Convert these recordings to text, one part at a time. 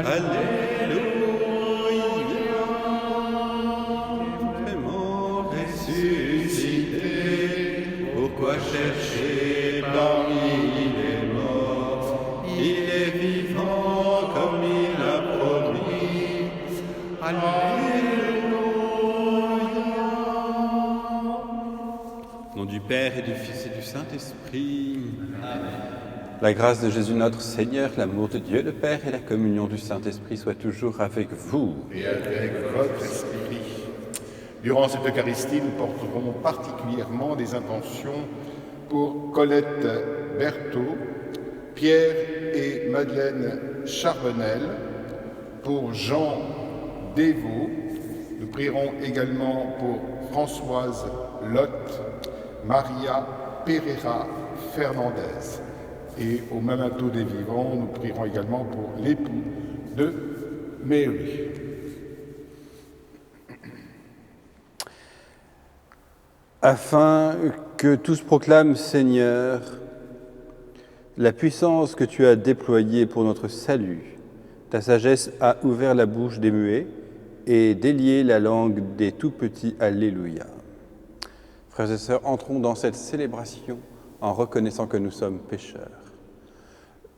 Alléluia, vraiment ressuscité, pourquoi chercher parmi les morts? Il est vivant comme il a promis. Alléluia. Au nom du Père et du Fils et du Saint-Esprit. Amen. La grâce de Jésus notre Seigneur, l'amour de Dieu le Père et la communion du Saint-Esprit soient toujours avec vous. Et avec votre esprit. Durant cette Eucharistie, nous porterons particulièrement des intentions pour Colette Berthaud, Pierre et Madeleine Charbonnel, pour Jean Dévaux. Nous prierons également pour Françoise Lotte, Maria Pereira Fernandez. Et au memento des vivants, nous prierons également pour l'époux de Mary. Afin que tous proclament, Seigneur, la puissance que tu as déployée pour notre salut. Ta sagesse a ouvert la bouche des muets et délié la langue des tout-petits. Alléluia. Frères et sœurs, entrons dans cette célébration en reconnaissant que nous sommes pécheurs.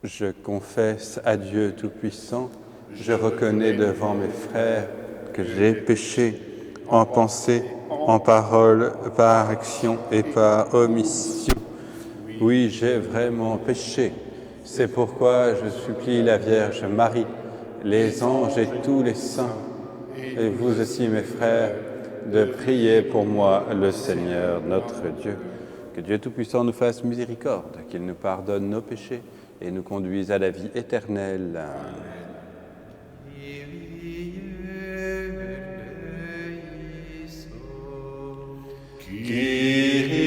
Je confesse à Dieu Tout-Puissant, je reconnais devant mes frères que j'ai péché en pensée, en parole, par action et par omission. Oui, j'ai vraiment péché. C'est pourquoi je supplie la Vierge Marie, les anges et tous les saints, et vous aussi mes frères, de prier pour moi le Seigneur notre Dieu. Que Dieu Tout-Puissant nous fasse miséricorde, qu'il nous pardonne nos péchés et nous conduise à la vie éternelle. Kyrie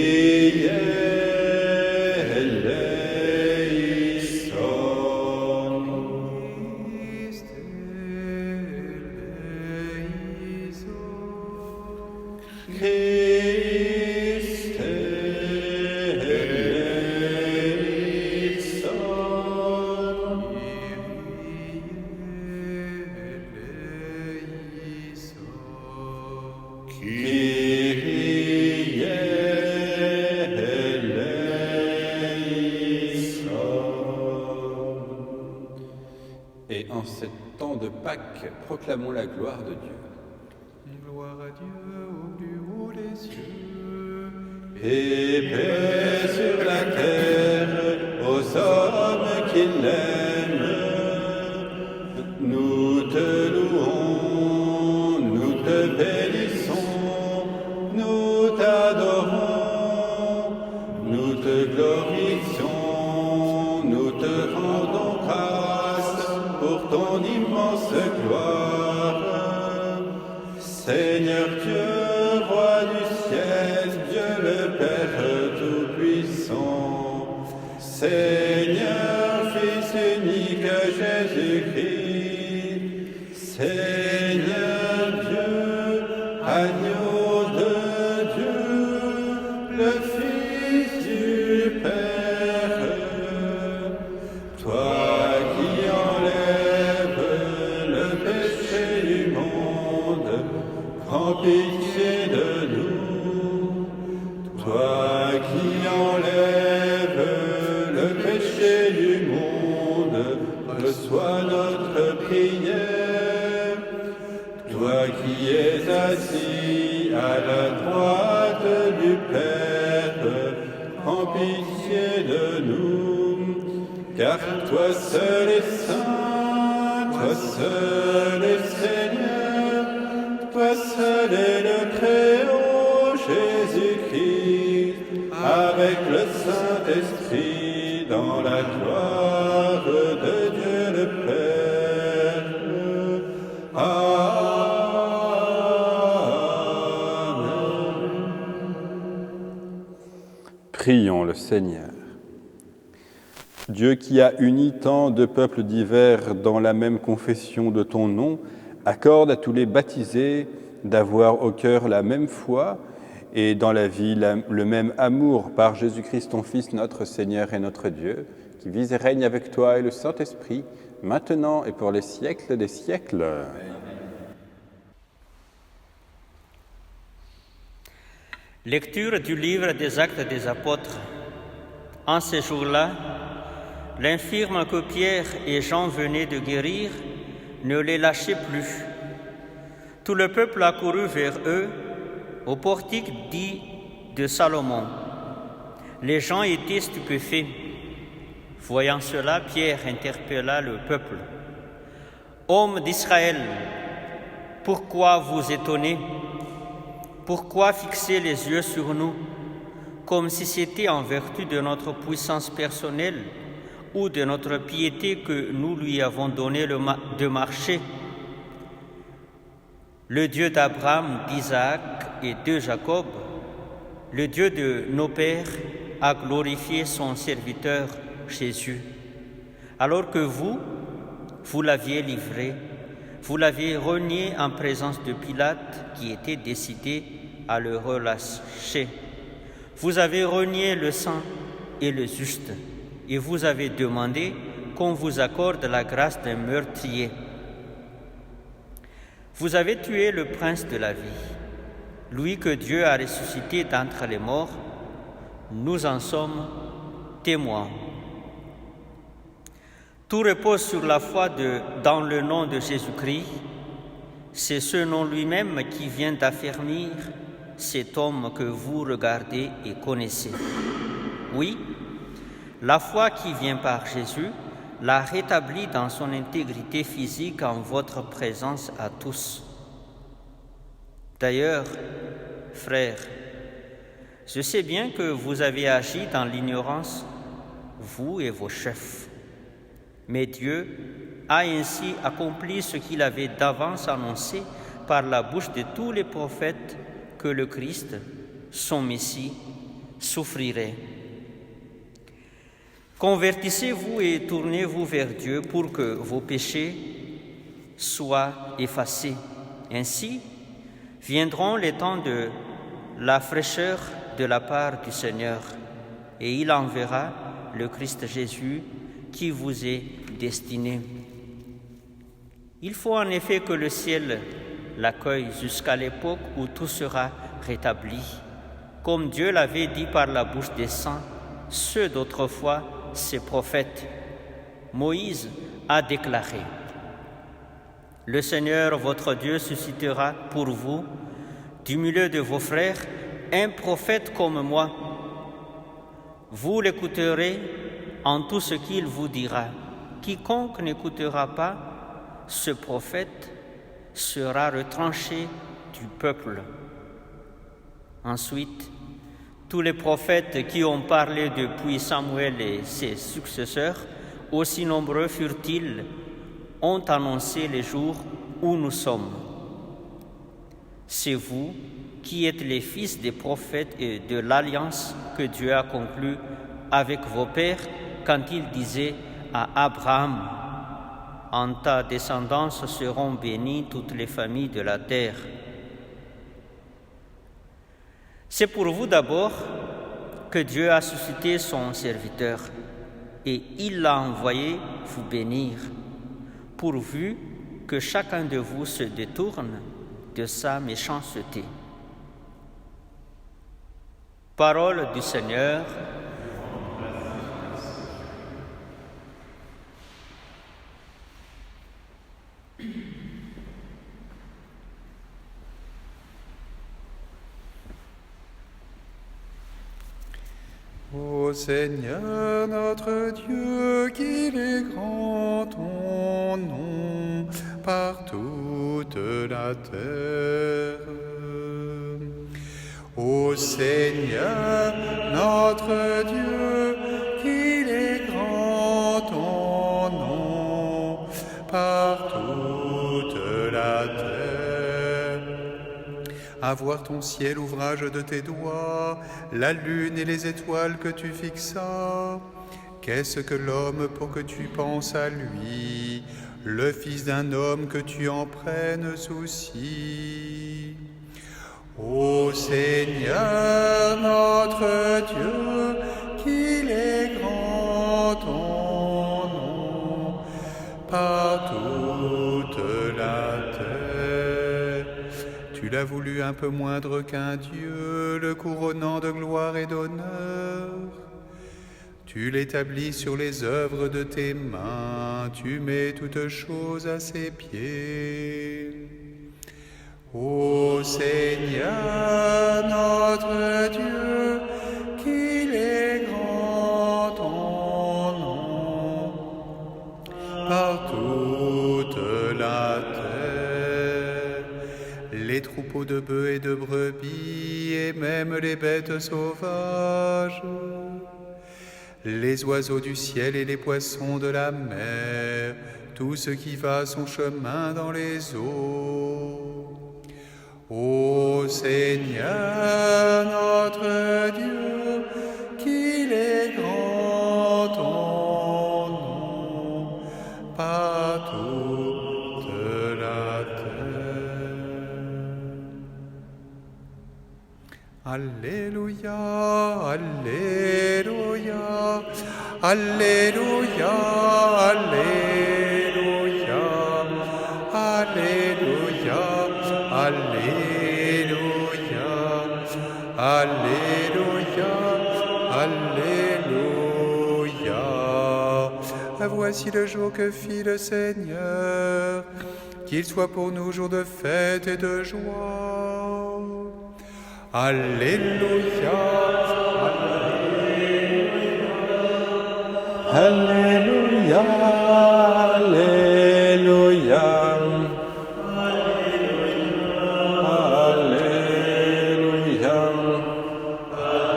Et en ce temps de Pâques, proclamons la gloire de Dieu. Gloire à Dieu au plus haut des cieux. Et paix sur la terre aux hommes qui l'aiment. Nous te louons, nous te bénissons, nous t'adorons, nous te glorifions, nous te rendons grâce pour ton immense gloire. Seigneur Dieu, roi du ciel, Dieu le Père Tout-Puissant, Seigneur, Fils unique Jésus-Christ, Seigneur Dieu, agneau de Dieu, le Fils du Père, toi qui enlèves le péché du monde, prends pitié de nous. Toi qui enlèves le péché du monde, reçois notre prière. Toi qui es assis à la droite du Père, prends pitié de nous. Car toi seul est saint, toi seul est Seigneur, toi seul est le Très-Haut Jésus-Christ, avec le Saint-Esprit, dans la gloire de Dieu le Père. Amen. Prions le Seigneur. Dieu qui a uni tant de peuples divers dans la même confession de ton nom, accorde à tous les baptisés d'avoir au cœur la même foi et dans la vie le même amour par Jésus-Christ, ton Fils, notre Seigneur et notre Dieu, qui qui vise et règne avec toi et le Saint-Esprit, maintenant et pour les siècles des siècles. Lecture du livre des Actes des Apôtres. En ces jours-là, l'infirme que Pierre et Jean venaient de guérir ne les lâchait plus. Tout le peuple accourut vers eux au portique dit de Salomon. Les gens étaient stupéfaits. Voyant cela, Pierre interpella le peuple. « Hommes d'Israël, pourquoi vous étonnez ? Pourquoi fixer les yeux sur nous, comme si c'était en vertu de notre puissance personnelle ou de notre piété que nous lui avons donné de marcher ? Le Dieu d'Abraham, d'Isaac et de Jacob, le Dieu de nos pères, a glorifié son serviteur Jésus. Alors que vous l'aviez livré, vous l'aviez renié en présence de Pilate qui était décidé à le relâcher. Vous avez renié le saint et le juste et vous avez demandé qu'on vous accorde la grâce d'un meurtrier. Vous avez tué le prince de la vie, lui que Dieu a ressuscité d'entre les morts. Nous en sommes témoins. Tout repose sur la foi dans le nom de Jésus-Christ. C'est ce nom lui-même qui vient d'affermir cet homme que vous regardez et connaissez. Oui, la foi qui vient par Jésus l'a rétabli dans son intégrité physique en votre présence à tous. D'ailleurs, frères, je sais bien que vous avez agi dans l'ignorance, vous et vos chefs. Mais Dieu a ainsi accompli ce qu'il avait d'avance annoncé par la bouche de tous les prophètes que le Christ, son Messie, souffrirait. Convertissez-vous et tournez-vous vers Dieu pour que vos péchés soient effacés. Ainsi, viendront les temps de la fraîcheur de la part du Seigneur, et il enverra le Christ Jésus qui vous est destiné. Il faut en effet que le ciel l'accueille jusqu'à l'époque où tout sera rétabli, comme Dieu l'avait dit par la bouche des saints, ceux d'autrefois, ses prophètes. Moïse a déclaré: « Le Seigneur votre Dieu suscitera pour vous, du milieu de vos frères, un prophète comme moi. Vous l'écouterez en tout ce qu'il vous dira. Quiconque n'écoutera pas ce prophète sera retranché du peuple. » Ensuite, tous les prophètes qui ont parlé depuis Samuel et ses successeurs, aussi nombreux furent-ils, ont annoncé les jours où nous sommes. C'est vous qui êtes les fils des prophètes et de l'alliance que Dieu a conclue avec vos pères quand il disait à Abraham: « En ta descendance seront bénies toutes les familles de la terre. » C'est pour vous d'abord que Dieu a suscité son serviteur et il l'a envoyé vous bénir, pourvu que chacun de vous se détourne de sa méchanceté. Parole du Seigneur. Ô Seigneur notre Dieu, qu'il est grand ton nom par toute la terre. Ô Seigneur notre Dieu, qu'il est grand ton nom par toute la terre. À voir ton ciel, ouvrage de tes doigts, la lune et les étoiles que tu fixas. Qu'est-ce que l'homme pour que tu penses à lui, le fils d'un homme que tu en prennes souci? Ô Seigneur notre Dieu, qu'il est grand ton par toute la terre. Tu l'as voulu un peu moindre qu'un Dieu, le couronnant de gloire et d'honneur. Tu l'établis sur les œuvres de tes mains, tu mets toutes choses à ses pieds. Ô Seigneur, notre Dieu, qu'il est grand ton nom par toute la terre. Les troupeaux de bœufs et de brebis, et même les bêtes sauvages, les oiseaux du ciel et les poissons de la mer, tout ce qui va son chemin dans les eaux. Ô Seigneur, notre Dieu, qu'il est grand ton nom par toute la terre. Alléluia, Alléluia, Alléluia, Alléluia, Alléluia, Alléluia, Alléluia, Alléluia. Voici le jour que fit le Seigneur, qu'il soit pour nous jour de fête et de joie. Alléluia, Alléluia, Alléluia, Alléluia,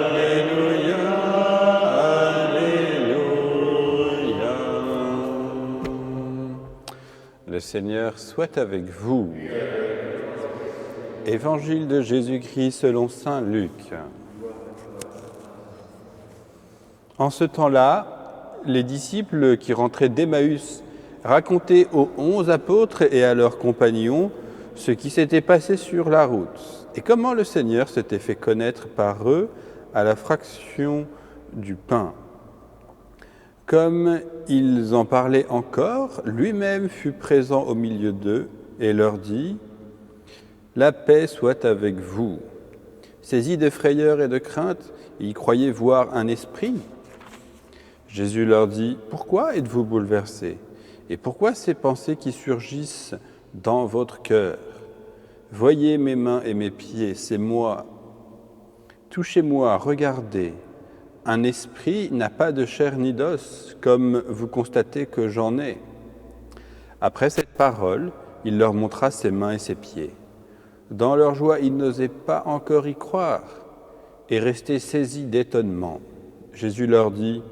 Alléluia, Alléluia. Le Seigneur soit avec vous. Évangile de Jésus-Christ selon saint Luc. En ce temps-là, les disciples qui rentraient d'Emmaüs racontaient aux 11 apôtres et à leurs compagnons ce qui s'était passé sur la route et comment le Seigneur s'était fait connaître par eux à la fraction du pain. Comme ils en parlaient encore, lui-même fut présent au milieu d'eux et leur dit « La paix soit avec vous ». Saisis de frayeur et de crainte, ils croyaient voir un esprit. Jésus leur dit « Pourquoi êtes-vous bouleversés ? Et pourquoi ces pensées qui surgissent dans votre cœur ? Voyez mes mains et mes pieds, c'est moi. Touchez-moi, regardez. Un esprit n'a pas de chair ni d'os, comme vous constatez que j'en ai. » Après cette parole, il leur montra ses mains et ses pieds. Dans leur joie, ils n'osaient pas encore y croire et restaient saisis d'étonnement. Jésus leur dit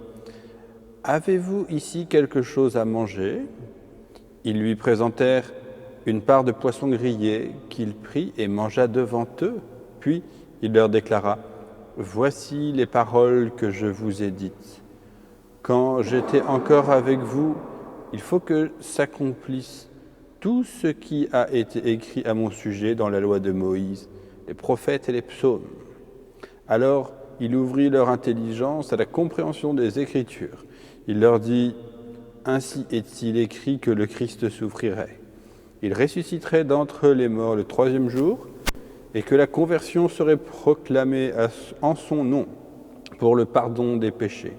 « Avez-vous ici quelque chose à manger ?» Ils lui présentèrent une part de poisson grillé qu'il prit et mangea devant eux. Puis il leur déclara « Voici les paroles que je vous ai dites. Quand j'étais encore avec vous, il faut que s'accomplisse tout ce qui a été écrit à mon sujet dans la loi de Moïse, les prophètes et les psaumes. » Alors il ouvrit leur intelligence à la compréhension des Écritures. Il leur dit « Ainsi est-il écrit que le Christ souffrirait. Il ressusciterait d'entre les morts le 3e jour, et que la conversion serait proclamée en son nom pour le pardon des péchés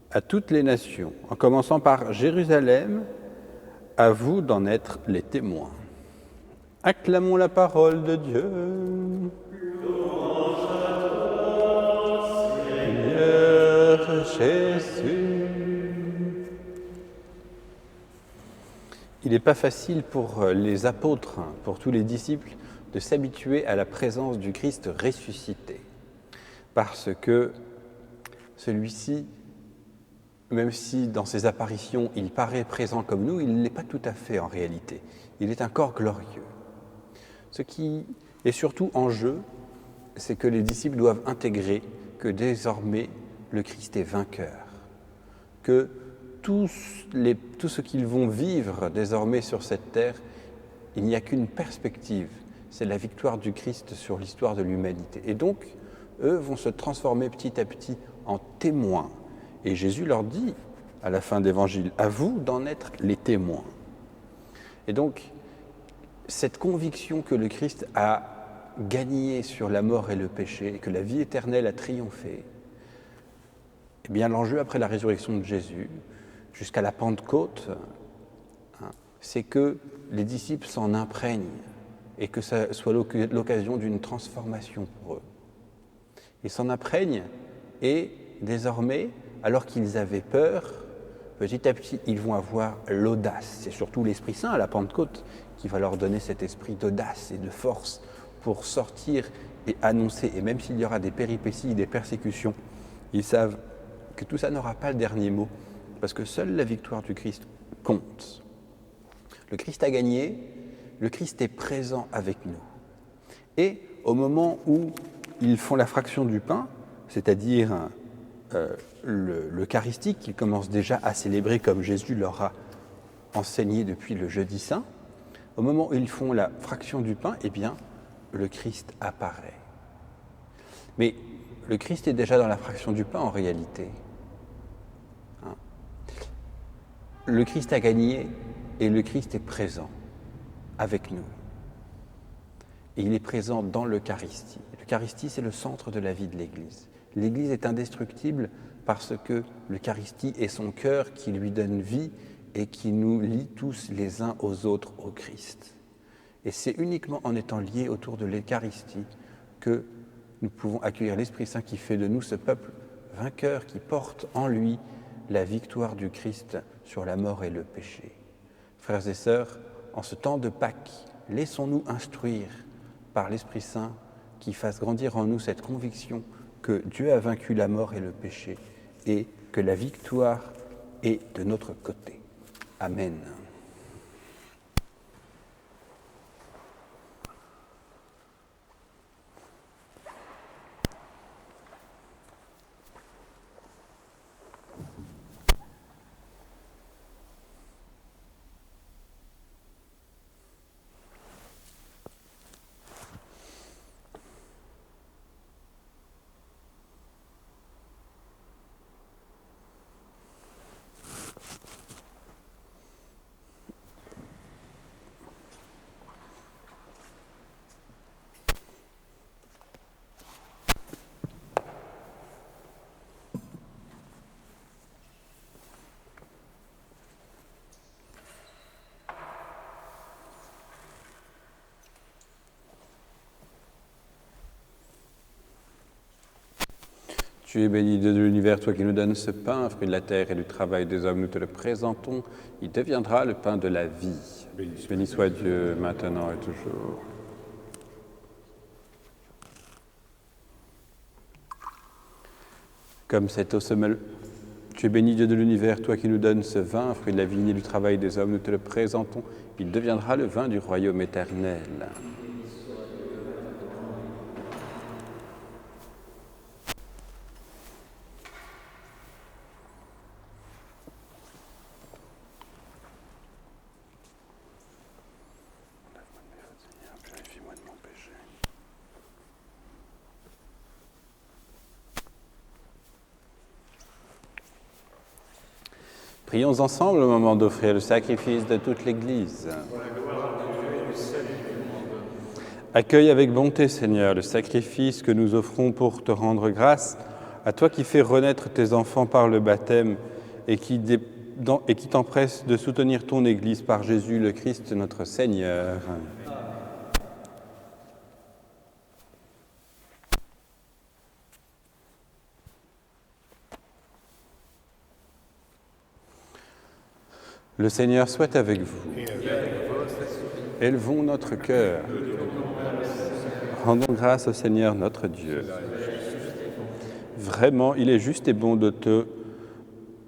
à toutes les nations, en commençant par Jérusalem. À vous d'en être les témoins. » Acclamons la parole de Dieu. Louange à toi, Seigneur Jésus. Il n'est pas facile pour les apôtres, pour tous les disciples, de s'habituer à la présence du Christ ressuscité. Parce que celui-ci, même si dans ses apparitions il paraît présent comme nous, il ne l'est pas tout à fait en réalité. Il est un corps glorieux. Ce qui est surtout en jeu, c'est que les disciples doivent intégrer que désormais le Christ est vainqueur. Que tout ce qu'ils vont vivre désormais sur cette terre, il n'y a qu'une perspective, c'est la victoire du Christ sur l'histoire de l'humanité. Et donc, eux vont se transformer petit à petit en témoins. Et Jésus leur dit, à la fin de l'Évangile. À vous d'en être les témoins. Et donc, cette conviction que le Christ a gagné sur la mort et le péché, que la vie éternelle a triomphé, eh bien l'enjeu après la résurrection de Jésus, jusqu'à la Pentecôte, c'est que les disciples s'en imprègnent et que ça soit l'occasion d'une transformation pour eux. Ils s'en imprègnent et désormais, alors qu'ils avaient peur, petit à petit, ils vont avoir l'audace. C'est surtout l'Esprit Saint à la Pentecôte qui va leur donner cet esprit d'audace et de force pour sortir et annoncer. Et même s'il y aura des péripéties, des persécutions, ils savent que tout ça n'aura pas le dernier mot, parce que seule la victoire du Christ compte. Le Christ a gagné, le Christ est présent avec nous. Et au moment où ils font la fraction du pain, c'est-à-dire l'Eucharistie qu'ils commencent déjà à célébrer comme Jésus leur a enseigné depuis le jeudi saint, au moment où ils font la fraction du pain, eh bien, le Christ apparaît. Mais le Christ est déjà dans la fraction du pain en réalité. Le Christ a gagné et le Christ est présent avec nous. Et il est présent dans l'Eucharistie. L'Eucharistie, c'est le centre de la vie de l'Église. L'Église est indestructible parce que l'Eucharistie est son cœur qui lui donne vie et qui nous lie tous les uns aux autres au Christ. Et c'est uniquement en étant liés autour de l'Eucharistie que nous pouvons accueillir l'Esprit Saint qui fait de nous ce peuple vainqueur qui porte en lui la victoire du Christ sur la mort et le péché. Frères et sœurs, en ce temps de Pâques, laissons-nous instruire par l'Esprit Saint qui fasse grandir en nous cette conviction que Dieu a vaincu la mort et le péché et que la victoire est de notre côté. Amen. Tu es béni de l'univers, toi qui nous donnes ce pain, fruit de la terre et du travail des hommes, nous te le présentons. Il deviendra le pain de la vie. Béni soit Dieu, maintenant et toujours. Comme cet eau semelle, tu es béni Dieu de l'univers, toi qui nous donnes ce vin, fruit de la vigne et du travail des hommes, nous te le présentons. Il deviendra le vin du royaume éternel. Prions ensemble au moment d'offrir le sacrifice de toute l'Église. Accueille avec bonté, Seigneur, le sacrifice que nous offrons pour te rendre grâce, à toi qui fais renaître tes enfants par le baptême et qui t'empresse de soutenir ton Église par Jésus le Christ, notre Seigneur. Le Seigneur soit avec vous. Élevons notre cœur. Rendons grâce au Seigneur notre Dieu. Vraiment, il est juste et bon de te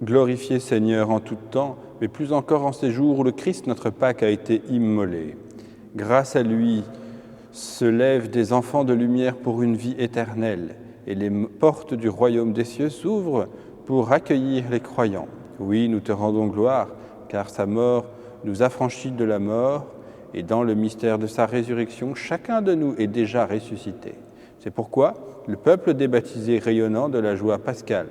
glorifier, Seigneur, en tout temps, mais plus encore en ces jours où le Christ, notre Pâque, a été immolé. Grâce à lui, se lèvent des enfants de lumière pour une vie éternelle, et les portes du royaume des cieux s'ouvrent pour accueillir les croyants. Oui, nous te rendons gloire, car sa mort nous affranchit de la mort, et dans le mystère de sa résurrection, chacun de nous est déjà ressuscité. C'est pourquoi le peuple des baptisés rayonnant de la joie pascale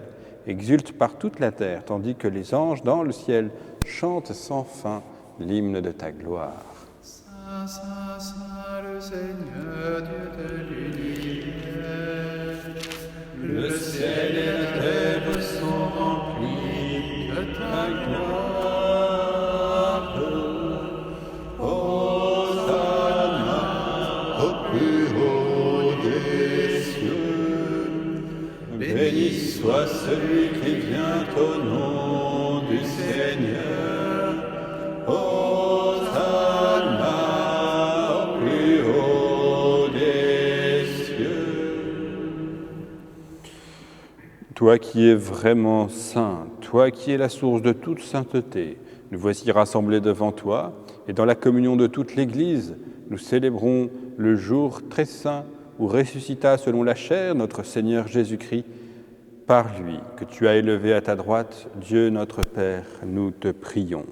exulte par toute la terre, tandis que les anges dans le ciel chantent sans fin l'hymne de ta gloire. Saint, Saint, Saint, le Seigneur, Dieu de l'univers. Le ciel et la terre sont remplis de ta gloire. Hosanna au plus haut des cieux. Béni soit celui qui vient au nom du Seigneur. Hosanna au plus haut des cieux. Toi qui es vraiment saint, toi qui es la source de toute sainteté, nous voici rassemblés devant toi, et dans la communion de toute l'Église, nous célébrons le jour très saint où ressuscita selon la chair notre Seigneur Jésus-Christ. Par lui, que tu as élevé à ta droite, Dieu notre Père, nous te prions.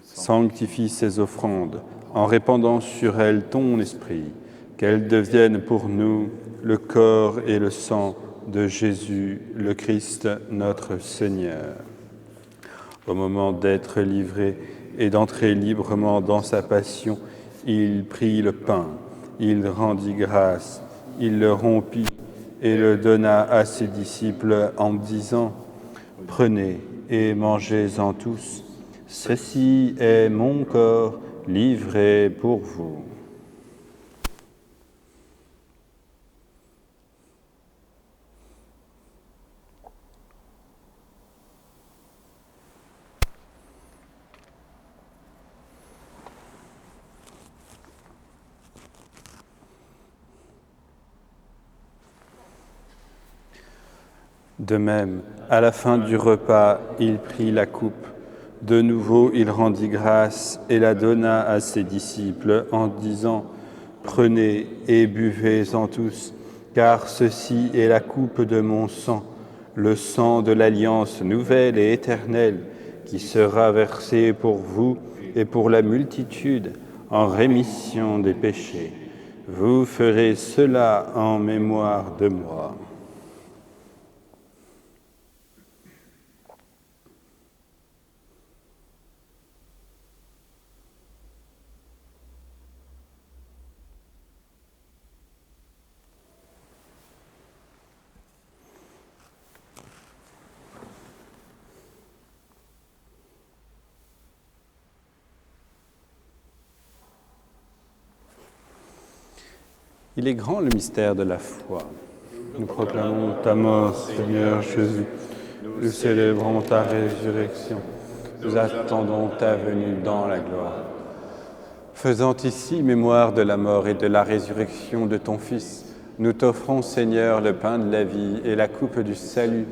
Sanctifie ces offrandes en répandant sur elles ton esprit, qu'elles deviennent pour nous le corps et le sang de Jésus, le Christ, notre Seigneur. Au moment d'être livré et d'entrer librement dans sa passion, il prit le pain, il rendit grâce, il le rompit et le donna à ses disciples en disant : « Prenez et mangez-en tous, ceci est mon corps livré pour vous. » De même, à la fin du repas, il prit la coupe. De nouveau, il rendit grâce et la donna à ses disciples en disant : « Prenez et buvez-en tous, car ceci est la coupe de mon sang, le sang de l'alliance nouvelle et éternelle, qui sera versé pour vous et pour la multitude en rémission des péchés. Vous ferez cela en mémoire de moi. » Il est grand le mystère de la foi. Nous proclamons ta mort, Seigneur Jésus. Nous célébrons ta résurrection. Nous attendons ta venue dans la gloire. Faisant ici mémoire de la mort et de la résurrection de ton Fils, nous t'offrons, Seigneur, le pain de la vie et la coupe du salut,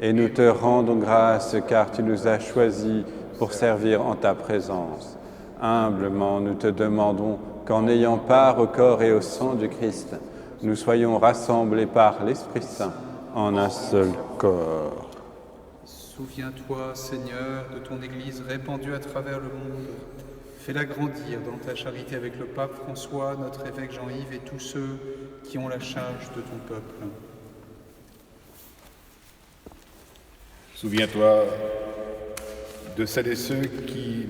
et nous te rendons grâce car tu nous as choisis pour servir en ta présence. Humblement, nous te demandons qu'en ayant part au corps et au sang du Christ, nous soyons rassemblés par l'Esprit Saint en un seul corps. Souviens-toi, Seigneur, de ton Église répandue à travers le monde. Fais-la grandir dans ta charité avec le pape François, notre évêque Jean-Yves et tous ceux qui ont la charge de ton peuple. Souviens-toi de celles et ceux qui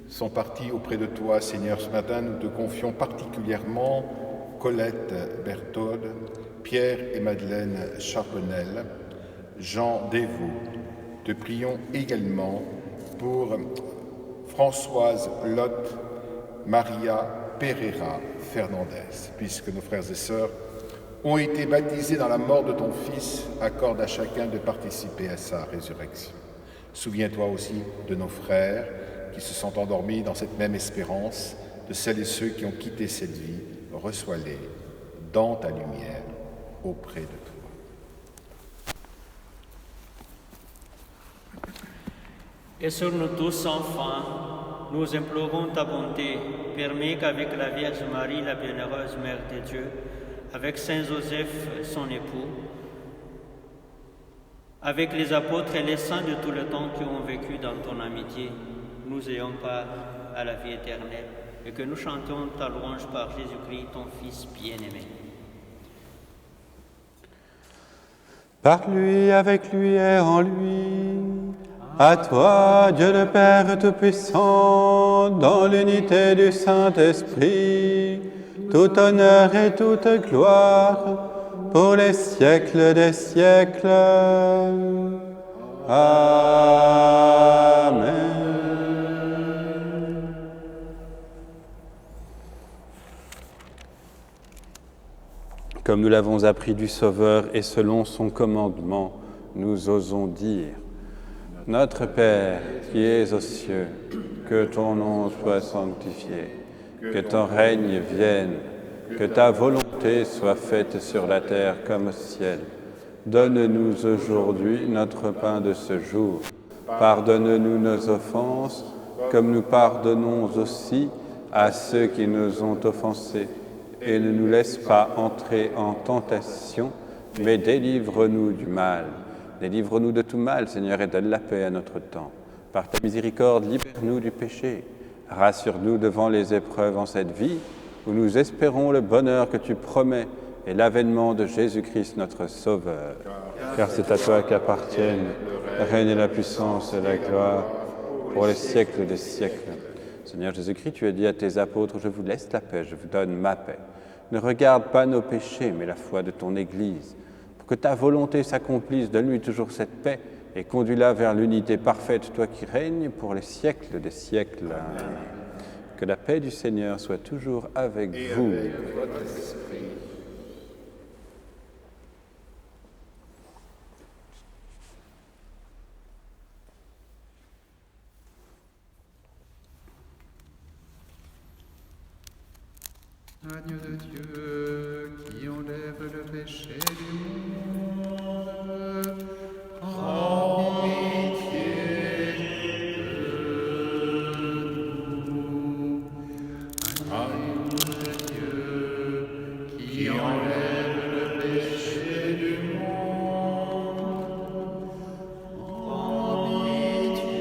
sont partis auprès de toi, Seigneur. Ce matin, nous te confions particulièrement Colette Berthaud, Pierre et Madeleine Charbonnel, Jean Desvaux. Te prions également pour Françoise Lotte, Maria Pereira Fernandez, puisque nos frères et sœurs ont été baptisés dans la mort de ton Fils, accorde à chacun de participer à sa résurrection. Souviens-toi aussi de nos frères qui se sont endormis dans cette même espérance, de celles et ceux qui ont quitté cette vie. Reçois-les dans ta lumière auprès de toi. Et sur nous tous, enfants, nous implorons ta bonté. Permets qu'avec la Vierge Marie, la bienheureuse Mère de Dieu, avec Saint Joseph, son époux, avec les apôtres et les saints de tout le temps qui ont vécu dans ton amitié, nous ayons part à la vie éternelle et que nous chantions ta louange par Jésus-Christ, ton Fils bien-aimé. par lui, avec lui et en lui. À toi, Dieu le Père Tout-Puissant, dans l'unité du Saint-Esprit, tout honneur et toute gloire, pour les siècles des siècles. Amen. Comme nous l'avons appris du Sauveur et selon son commandement, nous osons dire: Notre Père qui es aux cieux, que ton nom soit sanctifié, que ton règne vienne, que ta volonté soit faite sur la terre comme au ciel. Donne-nous aujourd'hui notre pain de ce jour. Pardonne-nous nos offenses, comme nous pardonnons aussi à ceux qui nous ont offensés. Et ne nous laisse pas entrer en tentation, mais délivre-nous du mal. Délivre-nous de tout mal, Seigneur, et donne la paix à notre temps. Par ta miséricorde, libère-nous du péché. Rassure-nous devant les épreuves en cette vie, où nous espérons le bonheur que tu promets et l'avènement de Jésus-Christ, notre Sauveur. Car c'est à toi qu'appartiennent le règne et la puissance et la gloire pour les siècles des siècles. Seigneur Jésus-Christ, tu as dit à tes apôtres: je vous laisse la paix, je vous donne ma paix. Ne regarde pas nos péchés, mais la foi de ton Église. Pour que ta volonté s'accomplisse, donne-lui toujours cette paix et conduis-la vers l'unité parfaite, toi qui règnes pour les siècles des siècles. Amen. Que la paix du Seigneur soit toujours avec vous. Avec votre esprit. Agneau de Dieu, qui enlève le péché du monde, prends pitié de nous. Agneau de Dieu, qui enlève le péché du monde, prends pitié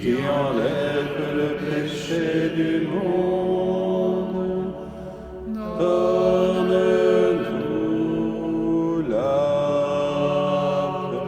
Qui enlève le péché du monde, donne-nous la paix.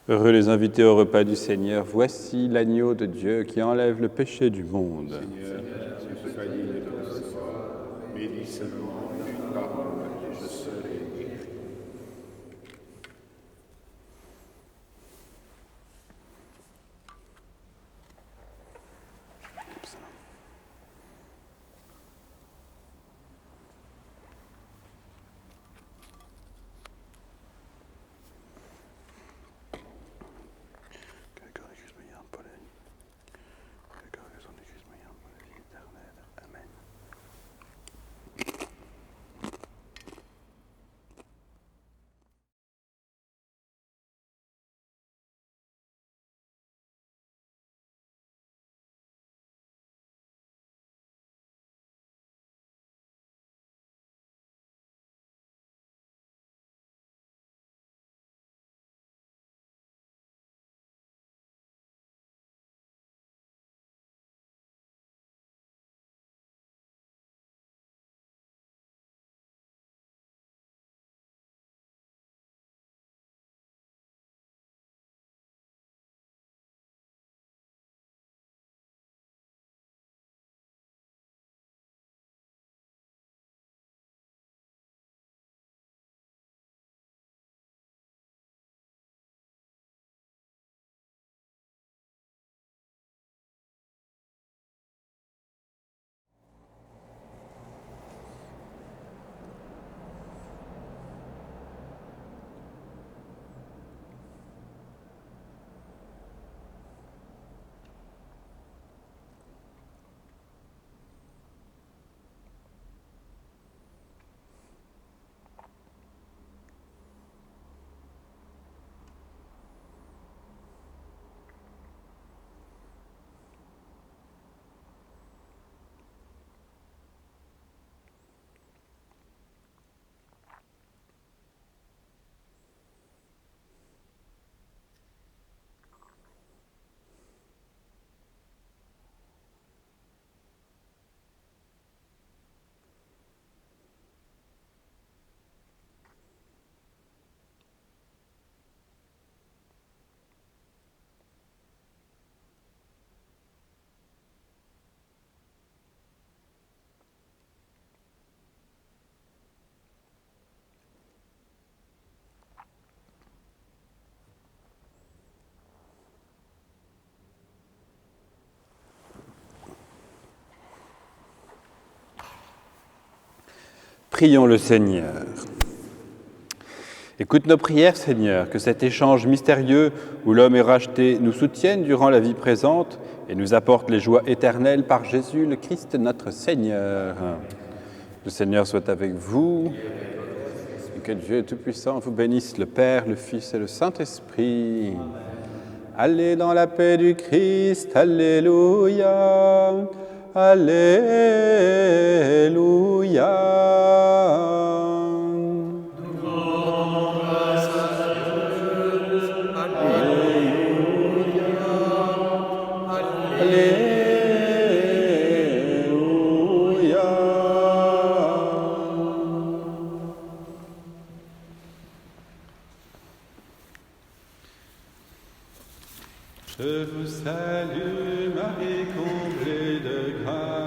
Heureux les invités au repas du Seigneur, voici l'agneau de Dieu qui enlève le péché du monde. Seigneur, je suis pas digne de te recevoir, mais dis seulement une parole et je serai guéri. Prions le Seigneur. Écoute nos prières, Seigneur, que cet échange mystérieux où l'homme est racheté nous soutienne durant la vie présente et nous apporte les joies éternelles par Jésus le Christ notre Seigneur. Le Seigneur soit avec vous et que Dieu Tout-Puissant vous bénisse, le Père, le Fils et le Saint-Esprit. Allez dans la paix du Christ, Alléluia, Alléluia. Je vous salue, Marie, comblée de grâce.